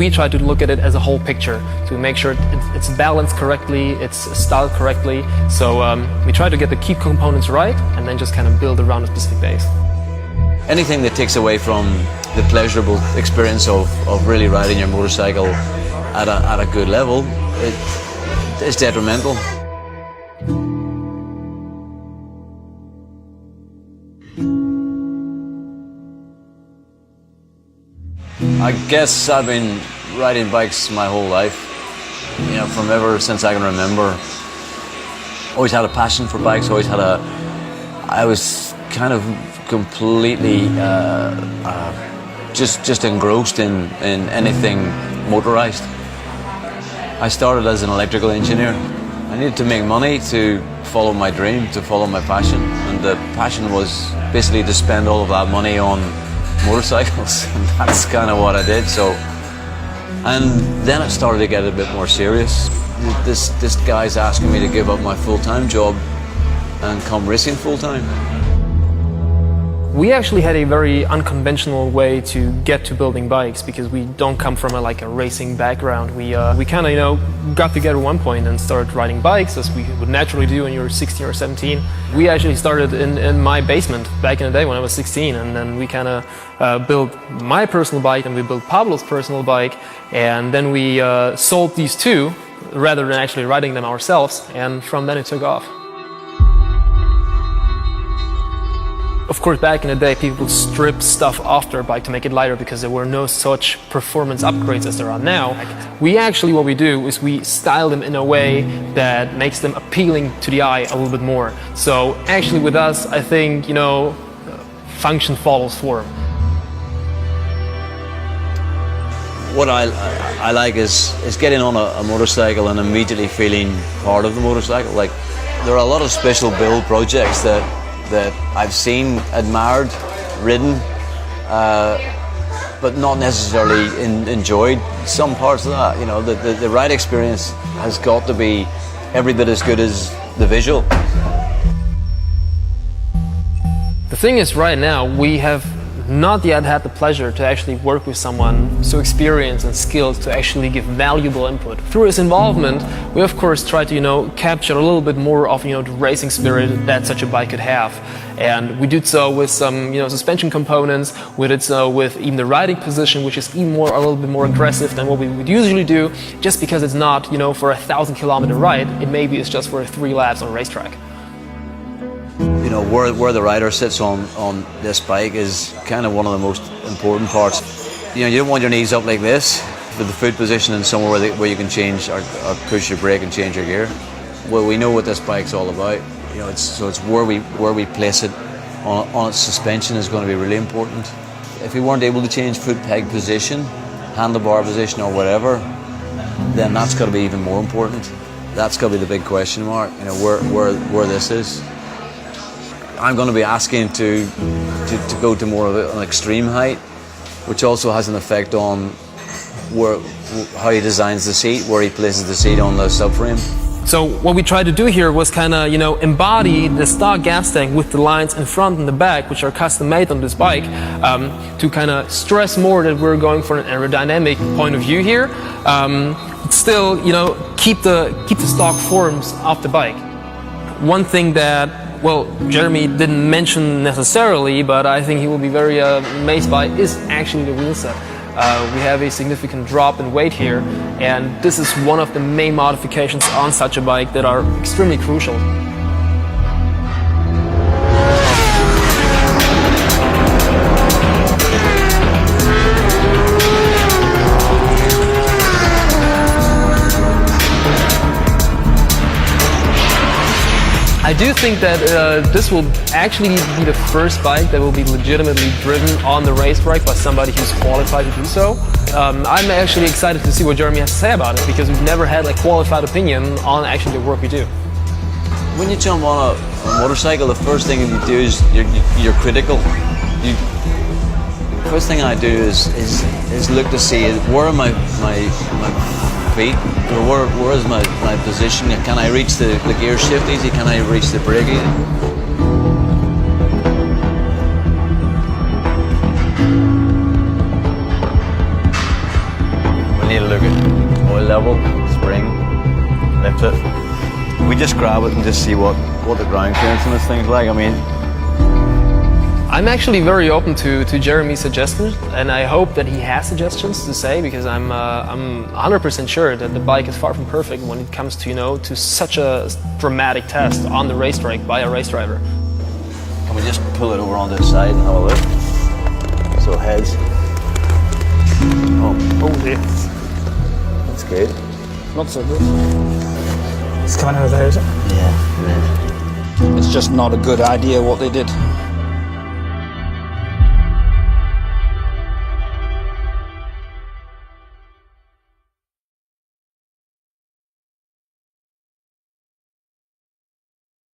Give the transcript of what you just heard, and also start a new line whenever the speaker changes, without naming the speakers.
we try to look at it as a whole picture to make sure it's balanced correctly, it's styled correctly. So we try to get the key components right and then just kind of build around a specific base.
Anything that takes away from the pleasurable experience of really riding your motorcycle at a good level, it is detrimental. I guess I've been riding bikes my whole life, you know, from ever since I can remember. Always had a passion for bikes, I was kind of completely just engrossed in anything motorized. I started as an electrical engineer. I needed to make money to follow my dream, to follow my passion, and the passion was basically to spend all of that money on motorcycles, and that's kind of what I did. So, and then it started to get a bit more serious. This guy's asking me to give up my full-time job and come racing full-time.
We actually had a very unconventional way to get to building bikes because we don't come from a racing background. We kind of, you know, got together at one point and started riding bikes as we would naturally do when you were 16 or 17. We actually started in my basement back in the day when I was 16, and then we kind of built my personal bike and we built Pablo's personal bike, and then we sold these two rather than actually riding them ourselves, and from then it took off. Of course, back in the day, people would strip stuff off their bike to make it lighter because there were no such performance upgrades as there are now. What we do is we style them in a way that makes them appealing to the eye a little bit more. So actually with us, I think, you know, function follows form.
What I like is getting on a motorcycle and immediately feeling part of the motorcycle. Like, there are a lot of special build projects that I've seen, admired, ridden, but not necessarily enjoyed some parts of that. You know, the ride experience has got to be every bit as good as the visual.
The thing is, right now, we have not yet had the pleasure to actually work with someone so experienced and skilled to actually give valuable input. Through his involvement, we of course try to, you know, capture a little bit more of, you know, the racing spirit that such a bike could have. And we did so with some, you know, suspension components. We did so with even the riding position, which is even more, a little bit more aggressive than what we would usually do, just because it's not, you know, for a 1,000-kilometer ride. It maybe is just for 3 laps on a racetrack.
You know, where the rider sits on this bike is kind of one of the most important parts. You know, you don't want your knees up like this, with the foot position and somewhere where you can change or push your brake and change your gear. Well, we know what this bike's all about. You know, it's where we place it on its suspension is going to be really important. If we weren't able to change foot peg position, handlebar position or whatever, then that's got to be even more important. That's got to be the big question mark, you know, where this is. I'm going to be asking to go to more of an extreme height, which also has an effect on how he designs the seat, where he places the seat on the subframe.
So what we tried to do here was kind of, you know, embody the stock gas tank with the lines in front and the back, which are custom made on this bike, to kind of stress more that we're going for an aerodynamic point of view here, but still, you know, keep the stock forms of the bike. One thing that, well, Jeremy didn't mention necessarily, but I think he will be very amazed by, is actually the wheel set. We have a significant drop in weight here, and this is one of the main modifications on such a bike that are extremely crucial. I do think that this will actually be the first bike that will be legitimately driven on the racetrack by somebody who's qualified to do so. I'm actually excited to see what Jeremy has to say about it, because we've never had a qualified opinion on actually the work we do.
When you jump on a motorcycle, the first thing you do is you're critical. The first thing I do is look to see where are my feet, or where is my position? Can I reach the gear shift easy? Can I reach the brake easy? level, spring, lift it. We just grab it and just see what the ground clearance on this thing's like. I mean,
I'm actually very open to Jeremy's suggestions, and I hope that he has suggestions to say, because I'm 100% sure that the bike is far from perfect when it comes to to such a dramatic test on the racetrack by a race driver.
can we just pull it over onto the side and have a look? So heads.
Oh dear.
That's good.
Not so good. It's coming over there, is it?
Yeah, it is.
It's just not a good idea what they did.